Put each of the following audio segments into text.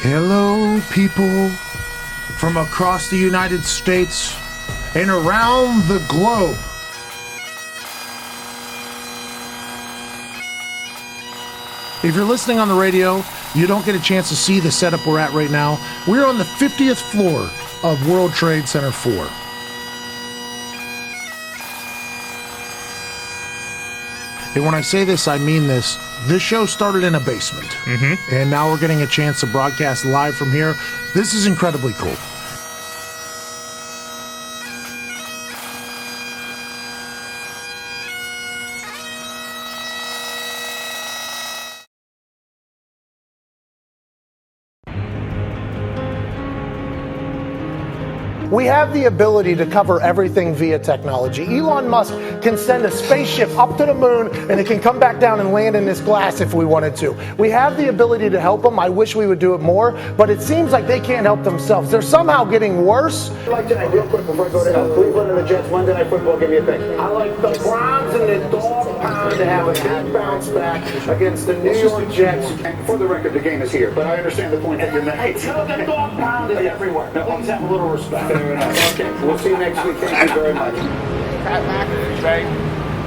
Hello, people from across the United States and around the globe. If you're listening on the radio, you don't get a chance to see the setup we're at right now. We're on the 50th floor of World Trade Center 4. And when I say this, I mean this. This show started in a basement. And now we're getting a chance to broadcast live from here. This is incredibly cool. We have the ability to cover everything via technology. Elon Musk can send a spaceship up to the moon and it can come back down and land in this glass if we wanted to. We have the ability to help them. I wish we would do it more, but it seems like they can't help themselves. They're somehow getting worse. Like tonight, real quick before I go to Cleveland and the Jets Monday Night Football, give me a pick. I like the Browns and the dog pound to have a big bounce back against the New York Jets. And for the record, the game is here, but I understand the point that you're making. Hey, tell the dog pound is everywhere. Please have a little respect. Okay, we'll see you next week. Thank you very much. Pat McAfee, Jay.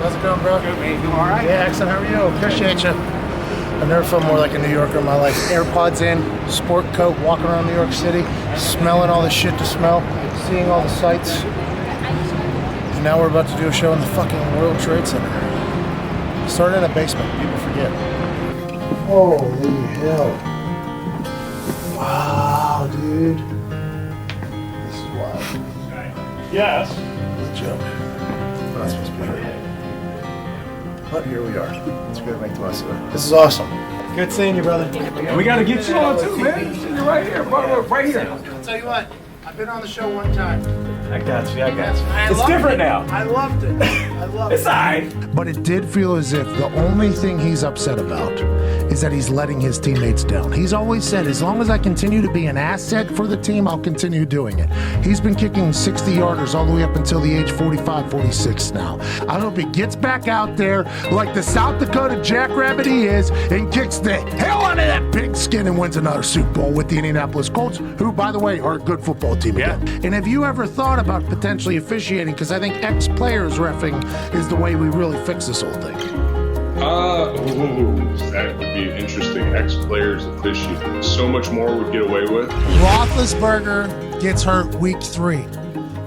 How's it going, bro? Good, man. You doing all right? Yeah, excellent. How are you? Appreciate you. I've never felt more like a New Yorker in my life. AirPods in, sport coat, walking around New York City, smelling all the shit to smell, seeing all the sights. And now we're about to do a show in the fucking World Trade Center. Started in a basement, people forget. Holy hell. Wow, dude. This is wild. Yes. It's a joke. We're not supposed to be here. But here we are. It's good to make the most of it. This is awesome. Good seeing you, brother. We got to get you on too, man. You're right here, bro. Right here. I'll tell you what. I've been on the show one time. I got you. It's different now. I loved it. I loved it. It's all right. But it did feel as if the only thing he's upset about is that he's letting his teammates down. He's always said, as long as I continue to be an asset for the team, I'll continue doing it. He's been kicking 60-yarders all the way up until the age 45, 46 now. I hope he gets back out there like the South Dakota jackrabbit he is and kicks the hell out of that big skin and wins another Super Bowl with the Indianapolis Colts, who, by the way, are a good football team again. And have you ever thought about potentially officiating? Because I think ex-players reffing is the way we really fix this whole thing. That would be interesting. Ex-players officiating. So much more would get away with. Roethlisberger gets hurt week 3.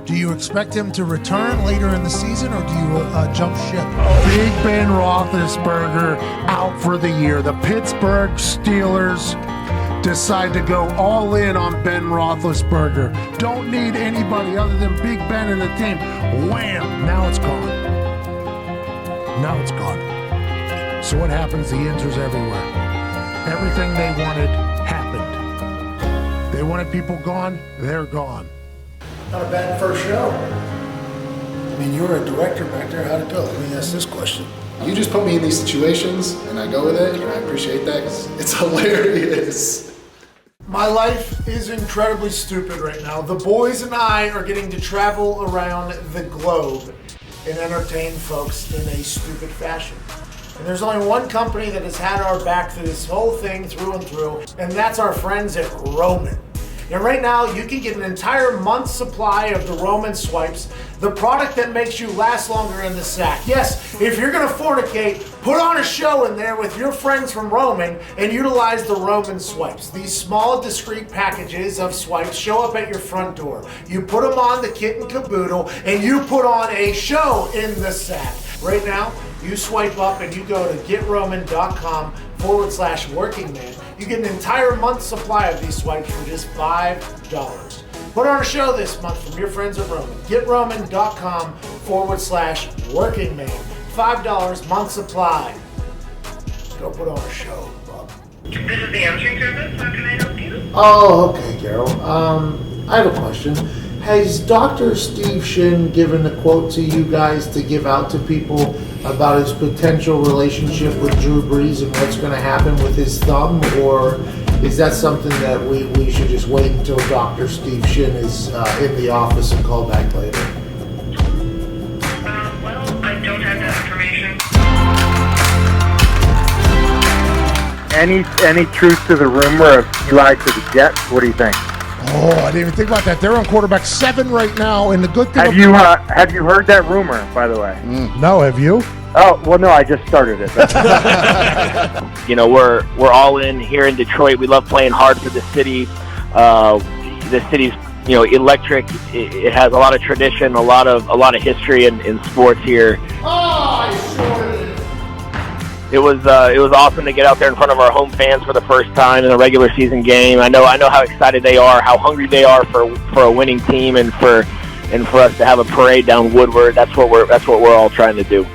Do you expect him to return later in the season, or do you jump ship? Big Ben Roethlisberger out for the year. The Pittsburgh Steelers decide to go all in on Ben Roethlisberger. Don't need anybody other than Big Ben in the team. Wham! Now it's gone. Now it's gone. So what happens? The injuries everywhere. Everything they wanted happened. They wanted people gone, they're gone. Not a bad first show. I mean, you were a director back there. How'd it go? Let me ask this question. You just put me in these situations, and I go with it, and I appreciate that because it's hilarious. My life is incredibly stupid right now. The boys and I are getting to travel around the globe and entertain folks in a stupid fashion. And there's only one company that has had our back through this whole thing through and through, and that's our friends at Roman. And right now, you can get an entire month's supply of the Roman swipes, the product that makes you last longer in the sack. Yes, if you're gonna fornicate, put on a show in there with your friends from Roman and utilize the Roman swipes. These small, discreet packages of swipes show up at your front door. You put them on the kit and caboodle, and you put on a show in the sack. Right now, you swipe up and you go to getroman.com/workingman. You get an entire month's supply of these swipes for just $5. Put on a show this month from your friends at Roman. getroman.com/workingman. $5 month supply. Go put on a show, Bob. This is the answering service. How can I help you? Oh, okay, Carol. I have a question. Has Dr. Steve Shin given a quote to you guys to give out to people about his potential relationship with Drew Brees and what's going to happen with his thumb, or Is that something that we should just wait until Dr. Steve Shin is in the office and call back later? Well, I don't have that information. Any truth to the rumor of Eli to the Jets? What do you think? Oh, I didn't even think about that. They're on quarterback 7 right now, and the good thing. Have you heard that rumor, by the way? No, have you? Oh well, no, I just started it. You know, we're all in here in Detroit. We love playing hard for the city. The city's electric. It has a lot of tradition, a lot of history in sports here. It was awesome to get out there in front of our home fans for the first time in a regular season game. I know how excited they are, how hungry they are for a winning team, and for us to have a parade down Woodward. That's what we're all trying to do.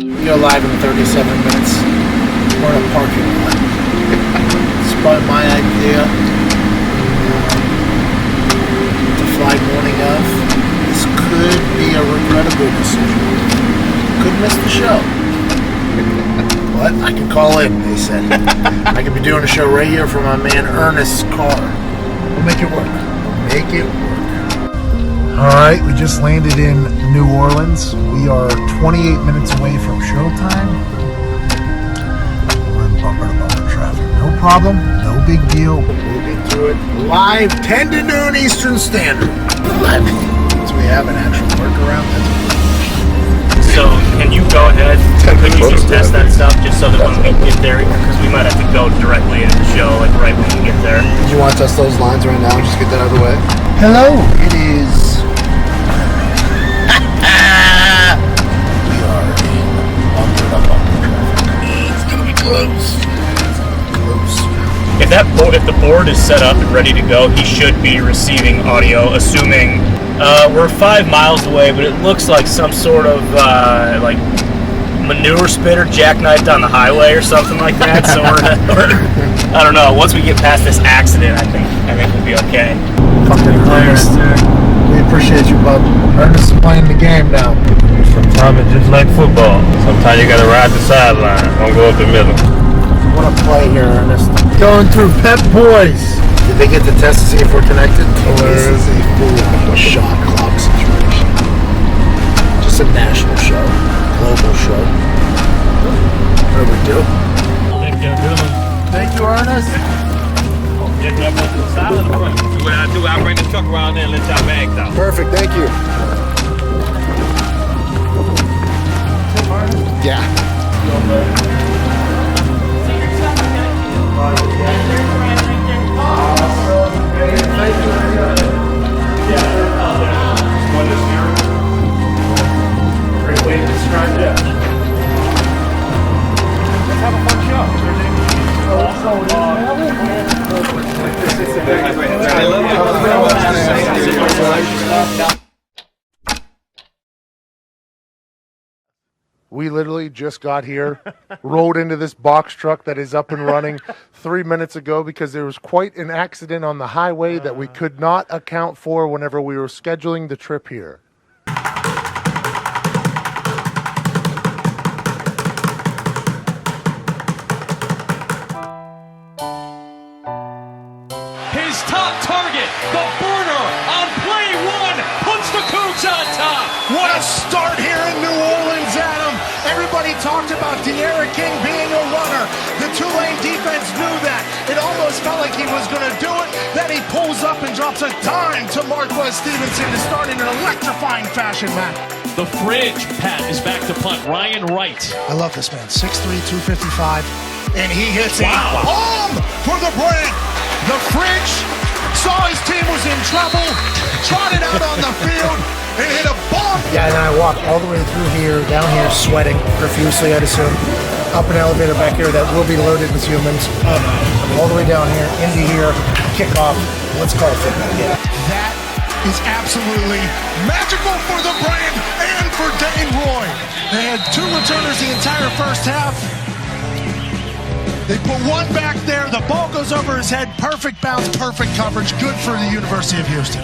We go live in 37 minutes. We're in a parking lot. It's probably my idea to fly morning of. This could be a regrettable decision. Could miss the show. But I can call in, they said. I could be doing a show right here from my man Ernest's car. We'll make it work. Make it work. All right, we just landed in New Orleans. We are 28 minutes away from showtime. We're in bumper-to-bumper traffic. No problem, no big deal. We'll get through it live 10 to noon Eastern Standard. So we have an actual workaround. So can you go ahead? Could you just test that stuff just so that when we get there, because we might have to go directly into the show, like right when we get there. Do you want to test those lines right now and just get that out of the way? Hello, it is. We are in bumper-to-bumper traffic. It's gonna be close. Close. If the board is set up and ready to go, he should be receiving audio, assuming we're 5 miles away, but it looks like some sort of like manure spitter jackknifed on the highway or something like that. So we're I don't know. Once we get past this accident, I think we'll be okay. Fucking Ernest. We appreciate you, bub. Ernest is playing the game now. Sometimes it's just like football. Sometimes you gotta ride the sideline. Don't go up the middle. What a play here, Ernest. Going through Pep Boys. Did they get the test to see if we're connected? This is a full shot clock situation. Just a national show, global show. What do we do? Thank you, Ernest. What I do, I bring the truck around there and let y'all bags out. Perfect, thank you. Yeah. Great way to describe it. Let's have a fun show. We literally just got here, rode into this box truck that is up and running 3 minutes ago because there was quite an accident on the highway that we could not account for whenever we were scheduling the trip here. His top target, the burner on play one, puts the Cougs on top. What a start here in New Orleans, Adam. Everybody Everybody talked about De'Aaron King being a runner. The Tulane defense knew that. It almost felt like he was going to do it. Then he pulls up and drops a dime to Marquez Stevenson to start in an electrifying fashion, Matt. The fridge, Pat, is back to punt. Ryan Wright. I love this man. 6'3", 255. And he hits a bomb for the brand. The fridge saw his team was in trouble, trotted out on the field, and hit a bomb. Yeah, and I walked all the way through here, down here, sweating profusely, I'd assume. Up an elevator back here that will be loaded with humans. Up, all the way down here, into here, kickoff. Let's call it football. Yeah. That is absolutely magical for the brand and for Dane Roy. They had 2 returners the entire first half. They put one back there. The ball goes over his head. Perfect bounce, perfect coverage. Good for the University of Houston.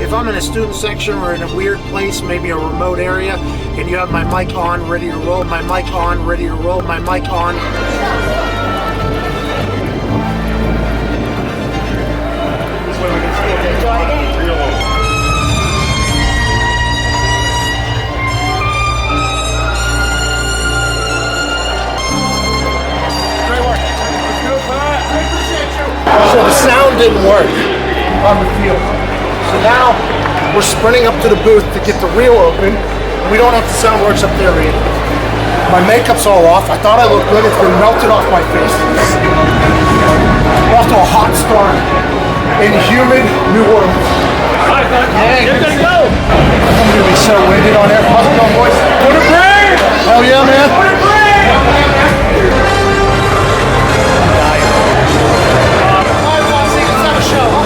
If I'm in a student section or in a weird place, maybe a remote area, and you have my mic on, ready to roll, my mic on, ready to roll, my mic on. Great work. I appreciate you. So the sound didn't work on the field. So now we're sprinting up to the booth to get the reel open. We don't have the sound works up there either. My makeup's all off. I thought I looked good. It's been melted off my face. We're off to a hot start in humid New Orleans. Hey, you're gonna go. I'm gonna be so winded on there. How's it going, boys? Put it brave! Hell yeah, man. Put it brave! All right, Bossy, let's have a show, huh?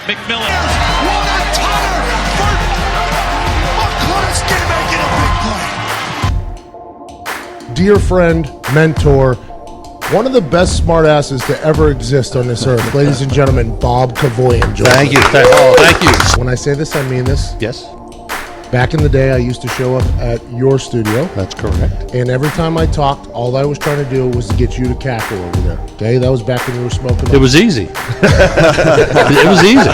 McMillan. What a tire for McCluskey making a big play. Dear friend, mentor, one of the best smartasses to ever exist on this earth, ladies and gentlemen, Bob Kavoyan. Thank you. Thank you. When I say this, I mean this. Yes. Back in the day, I used to show up at your studio. That's correct. And every time I talked, all I was trying to do was to get you to cackle over there. Okay, that was back when you were smoking. It was easy. It was easy.